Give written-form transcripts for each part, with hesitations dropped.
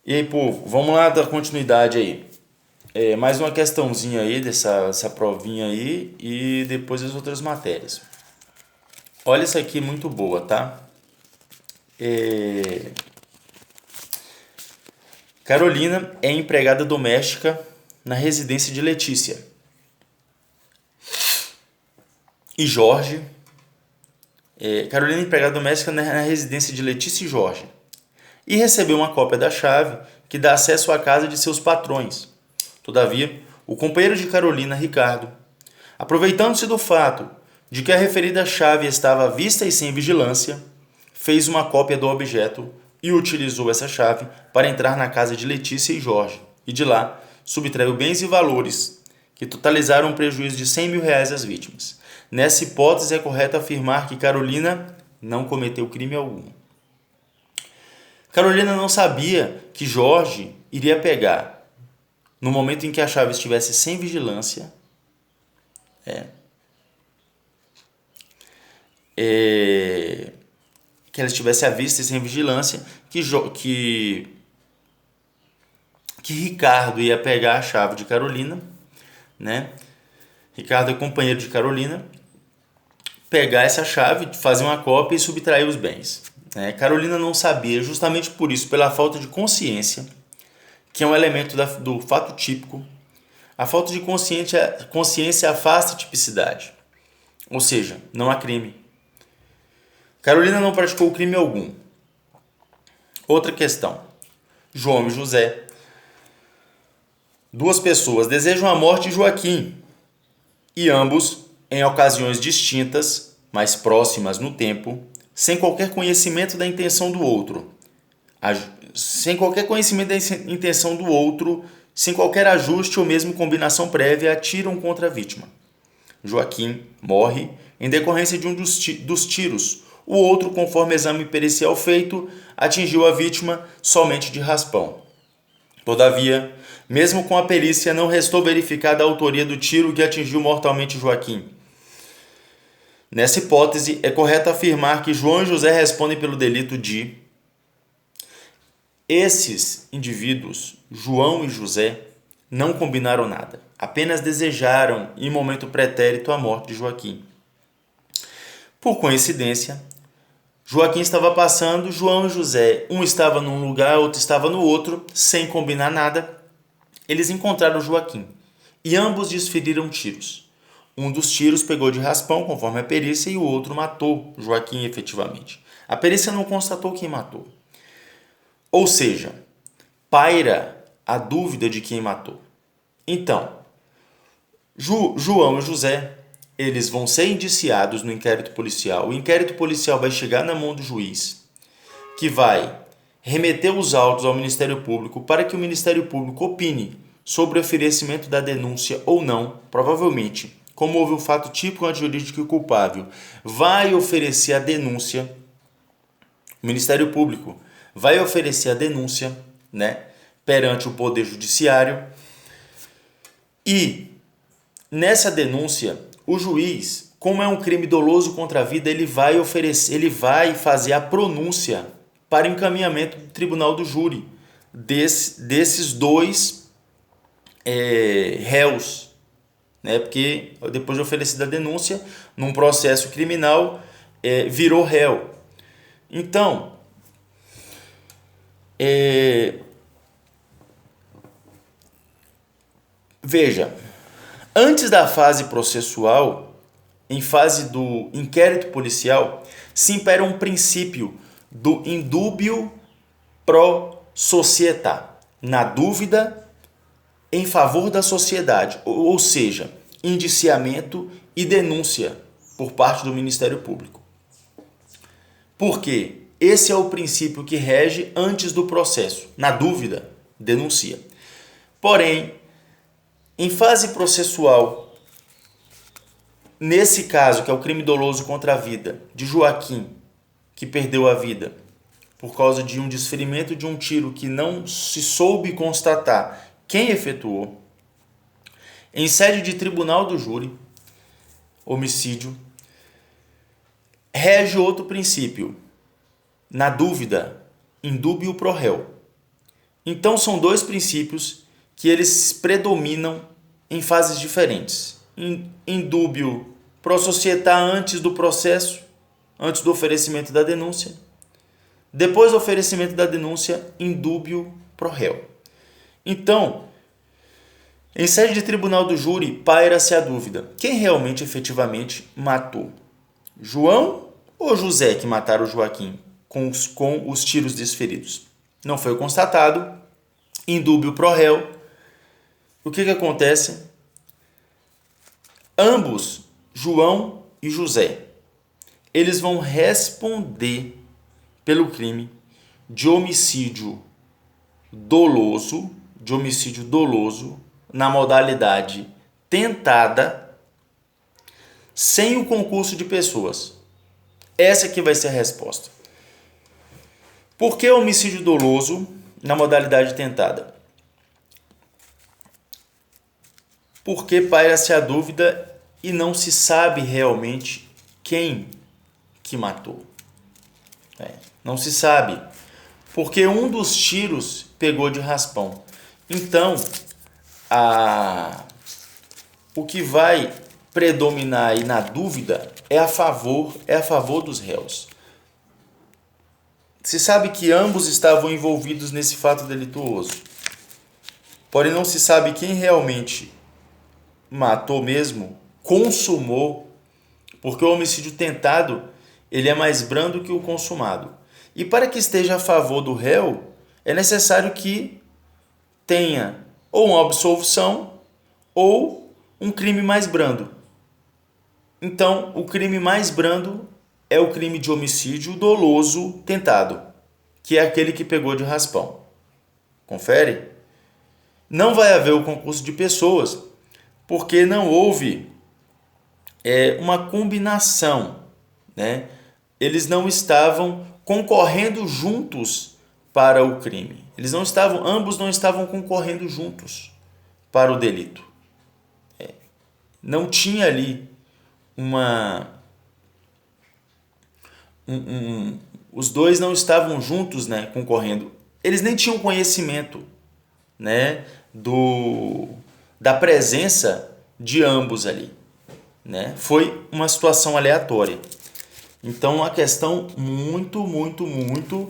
E aí, povo, vamos lá dar continuidade aí. Mais uma questãozinha aí dessa provinha aí e depois as outras matérias. Olha isso aqui, muito boa, tá? É, Carolina é empregada doméstica na residência de Letícia. E Jorge. Carolina é empregada doméstica na residência de Letícia e Jorge. E recebeu uma cópia da chave que dá acesso à casa de seus patrões. Todavia, o companheiro de Carolina, Ricardo, aproveitando-se do fato de que a referida chave estava à vista e sem vigilância, fez uma cópia do objeto e utilizou essa chave para entrar na casa de Letícia e Jorge, e de lá subtraiu bens e valores que totalizaram um prejuízo de R$ 100.000 às vítimas. Nessa hipótese, é correto afirmar que Carolina não cometeu crime algum. Carolina não sabia que Jorge iria pegar, no momento em que a chave estivesse sem vigilância, que ela estivesse à vista e sem vigilância, que Ricardo ia pegar a chave de Carolina, né? Ricardo é companheiro de Carolina, pegar essa chave, fazer uma cópia e subtrair os bens. Carolina não sabia, justamente por isso, pela falta de consciência, que é um elemento do fato típico. A falta de consciência afasta a tipicidade, ou seja, não há crime. Carolina não praticou crime algum. Outra questão. João e José. Duas pessoas desejam a morte de Joaquim e ambos, em ocasiões distintas, mas próximas no tempo, sem qualquer conhecimento da intenção do outro. Sem qualquer conhecimento da intenção do outro, sem qualquer ajuste ou mesmo combinação prévia, atiram contra a vítima. Joaquim morre em decorrência de um dos tiros. O outro, conforme exame pericial feito, atingiu a vítima somente de raspão. Todavia, mesmo com a perícia, não restou verificada a autoria do tiro que atingiu mortalmente Joaquim. Nessa hipótese, é correto afirmar que João e José respondem pelo delito de... Esses indivíduos, João e José, não combinaram nada. Apenas desejaram, em momento pretérito, a morte de Joaquim. Por coincidência, Joaquim estava passando, João e José, um estava num lugar, outro estava no outro, sem combinar nada. Eles encontraram Joaquim e ambos desferiram tiros. Um dos tiros pegou de raspão, conforme a perícia, e o outro matou Joaquim efetivamente. A perícia não constatou quem matou. Ou seja, paira a dúvida de quem matou. Então, João e José, eles vão ser indiciados no inquérito policial. O inquérito policial vai chegar na mão do juiz, que vai remeter os autos ao Ministério Público para que o Ministério Público opine sobre o oferecimento da denúncia ou não. Provavelmente, como houve um fato típico antijurídico e culpável, vai oferecer a denúncia. O Ministério Público vai oferecer a denúncia, perante o Poder Judiciário. E nessa denúncia, o juiz, como é um crime doloso contra a vida, ele vai fazer a pronúncia para encaminhamento do tribunal do júri desses dois réus, porque depois de oferecida a denúncia, num processo criminal, virou réu. Então, veja, antes da fase processual, em fase do inquérito policial, se impera um princípio do indubio pro società, na dúvida, em favor da sociedade, ou seja, indiciamento e denúncia por parte do Ministério Público. Por quê? Esse é o princípio que rege antes do processo. Na dúvida, denuncia. Porém, em fase processual, nesse caso, que é o crime doloso contra a vida de Joaquim, que perdeu a vida por causa de um desferimento de um tiro que não se soube constatar quem efetuou, em sede de tribunal do júri, homicídio, rege outro princípio. Na dúvida, indúbio pro réu. Então são dois princípios que eles predominam em fases diferentes. Indúbio pro società antes do processo, antes do oferecimento da denúncia. Depois do oferecimento da denúncia, indúbio pro réu. Então, em sede de tribunal do júri, paira-se a dúvida: quem realmente, efetivamente, matou? João ou José que mataram o Joaquim com os tiros desferidos? Não foi constatado, indúbio pro réu. O que acontece? Ambos, João e José, eles vão responder pelo crime de homicídio doloso, na modalidade tentada, sem o concurso de pessoas. Essa aqui vai ser a resposta. Por que homicídio doloso na modalidade tentada? Porque paira-se a dúvida e não se sabe realmente quem que matou. Não se sabe, porque um dos tiros pegou de raspão. Então, o que vai predominar aí na dúvida é a favor dos réus. Se sabe que ambos estavam envolvidos nesse fato delituoso, porém não se sabe quem realmente matou mesmo, consumou, porque o homicídio tentado ele é mais brando que o consumado. E para que esteja a favor do réu, é necessário que tenha ou uma absolvição ou um crime mais brando. Então, o crime mais brando é o crime de homicídio doloso tentado, que é aquele que pegou de raspão. Confere? Não vai haver o concurso de pessoas, porque não houve uma combinação, né? Eles não estavam concorrendo juntos para o crime. Ambos não estavam concorrendo juntos para o delito. Não tinha ali os dois não estavam juntos, né, concorrendo. Eles nem tinham conhecimento, né, da presença de ambos ali, né? Foi uma situação aleatória. Então, uma questão muito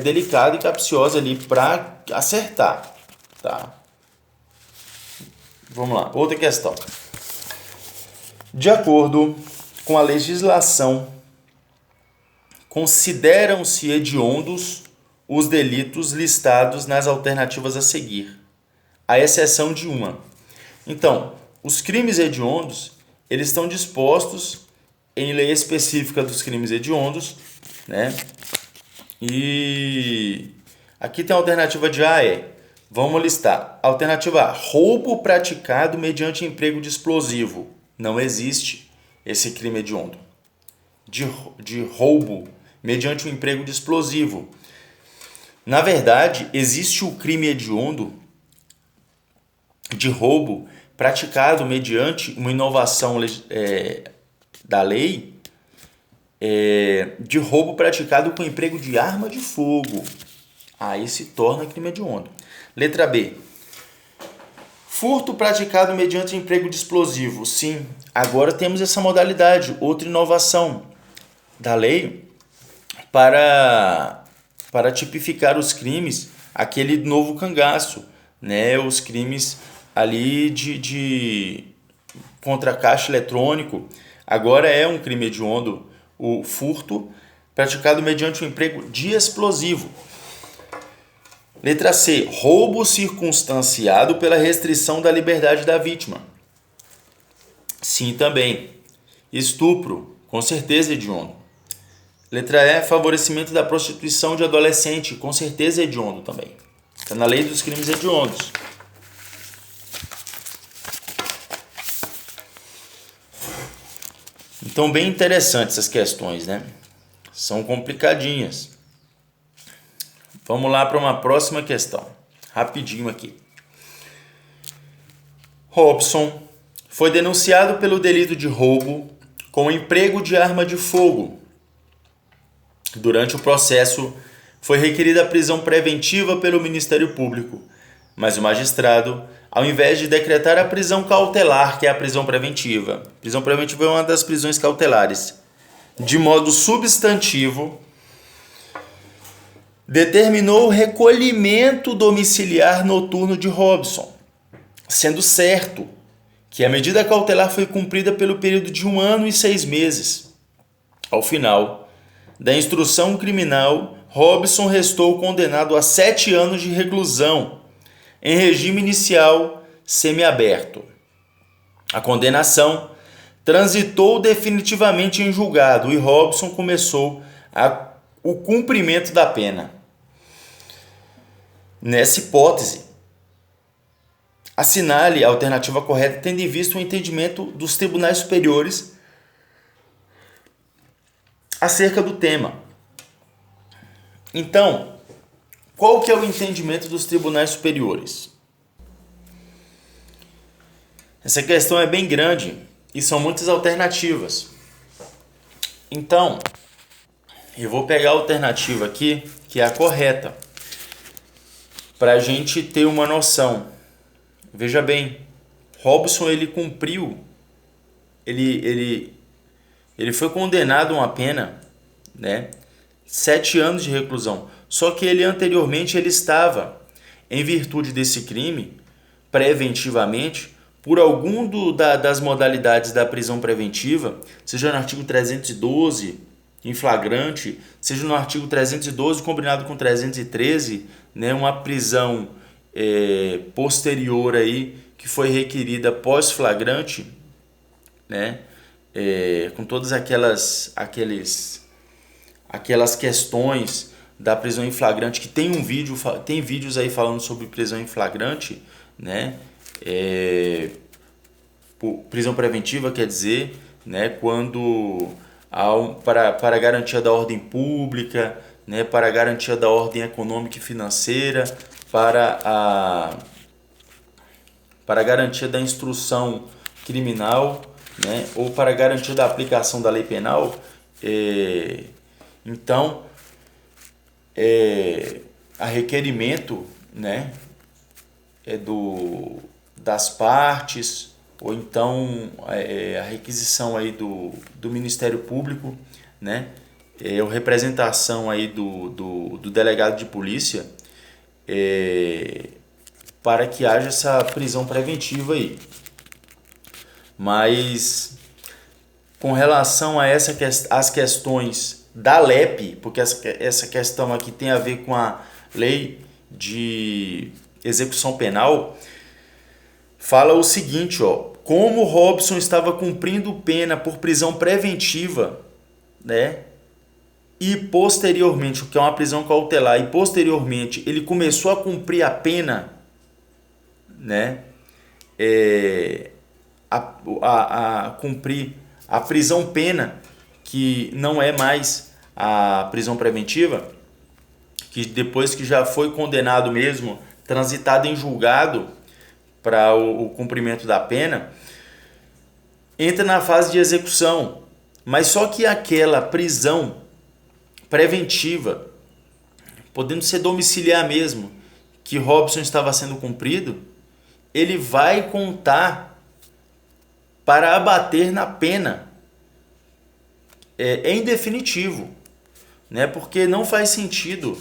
delicada e capciosa ali para acertar, tá? Vamos lá, outra questão. De acordo com a legislação, consideram-se hediondos os delitos listados nas alternativas a seguir, à exceção de uma. Então, os crimes hediondos, eles estão dispostos em lei específica dos crimes hediondos, né? E aqui tem a alternativa de A, vamos listar. Alternativa A, roubo praticado mediante emprego de explosivo. Não existe esse crime hediondo de roubo mediante o emprego de explosivo. Na verdade, existe o crime hediondo de roubo praticado mediante uma inovação da lei, de roubo praticado com emprego de arma de fogo. Aí se torna crime hediondo. Letra B. Furto praticado mediante emprego de explosivo. Sim, agora temos essa modalidade, outra inovação da lei para tipificar os crimes, aquele novo cangaço, né? Os crimes ali de contra caixa eletrônico. Agora é um crime hediondo o furto praticado mediante o emprego de explosivo. Letra C. Roubo circunstanciado pela restrição da liberdade da vítima. Sim, também. Estupro, com certeza hediondo. Letra E. Favorecimento da prostituição de adolescente, com certeza hediondo também. Está na lei dos crimes hediondos. Então, bem interessantes essas questões, né? São complicadinhas. Vamos lá para uma próxima questão. Rapidinho aqui. Robson foi denunciado pelo delito de roubo com emprego de arma de fogo. Durante o processo, foi requerida a prisão preventiva pelo Ministério Público, mas o magistrado, ao invés de decretar a prisão cautelar, que é a prisão preventiva é uma das prisões cautelares, de modo substantivo, determinou o recolhimento domiciliar noturno de Robson, sendo certo que a medida cautelar foi cumprida pelo período de 1 ano e 6 meses. Ao final da instrução criminal, Robson restou condenado a 7 anos de reclusão, em regime inicial semiaberto. A condenação transitou definitivamente em julgado e Robson começou o cumprimento da pena. Nessa hipótese, assinale a alternativa correta tendo em vista o entendimento dos tribunais superiores acerca do tema. Então, qual que é o entendimento dos tribunais superiores? Essa questão é bem grande e são muitas alternativas. Então, eu vou pegar a alternativa aqui, que é a correta, para a gente ter uma noção. Veja bem, Robson ele cumpriu, ele foi condenado a uma pena, né, 7 anos de reclusão. Só que ele anteriormente ele estava, em virtude desse crime, preventivamente, por algum das modalidades da prisão preventiva, seja no artigo 312, em flagrante, seja no artigo 312 combinado com 313, né, uma prisão posterior aí, que foi requerida pós-flagrante, né, com todas aquelas questões da prisão em flagrante, que tem vídeos aí falando sobre prisão em flagrante, né, prisão preventiva, quer dizer, né, quando para a garantia da ordem pública, né, para a garantia da ordem econômica e financeira, para a garantia da instrução criminal, né, ou para a garantia da aplicação da lei penal. Então, a requerimento, né, das partes, ou então a requisição aí do Ministério Público, né, a representação aí do delegado de polícia, para que haja essa prisão preventiva aí. Mas com relação a as questões da LEP, porque essa questão aqui tem a ver com a lei de execução penal, fala o seguinte, como Robson estava cumprindo pena por prisão preventiva, né, e posteriormente, o que é uma prisão cautelar, e posteriormente ele começou a cumprir a pena, né, a cumprir a prisão pena, que não é mais a prisão preventiva, que depois que já foi condenado mesmo, transitado em julgado para o cumprimento da pena, entra na fase de execução. Mas só que aquela prisão preventiva, podendo ser domiciliar mesmo, que Robson estava sendo cumprido, ele vai contar para abater na pena em definitivo, né? Porque não faz sentido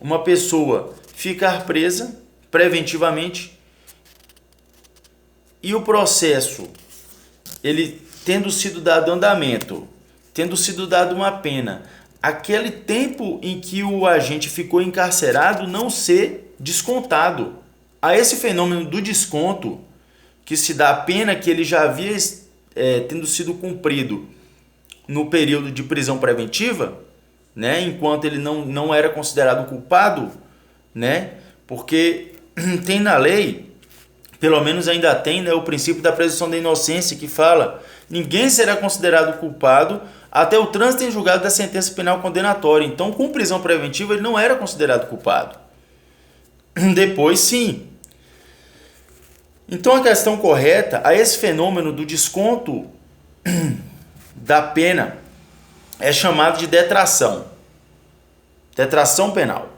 uma pessoa ficar presa preventivamente e o processo, ele tendo sido dado andamento, tendo sido dado uma pena, aquele tempo em que o agente ficou encarcerado não ser descontado. A esse fenômeno do desconto, que se dá a pena que ele já havia tendo sido cumprido no período de prisão preventiva, né, enquanto ele não era considerado culpado, né, porque tem na lei, pelo menos ainda tem, né, o princípio da presunção da inocência, que fala: ninguém será considerado culpado até o trânsito em julgado da sentença penal condenatória. Então, com prisão preventiva, ele não era considerado culpado. Depois, sim. Então, a questão correta a esse fenômeno do desconto da pena é chamado de detração. Detração penal.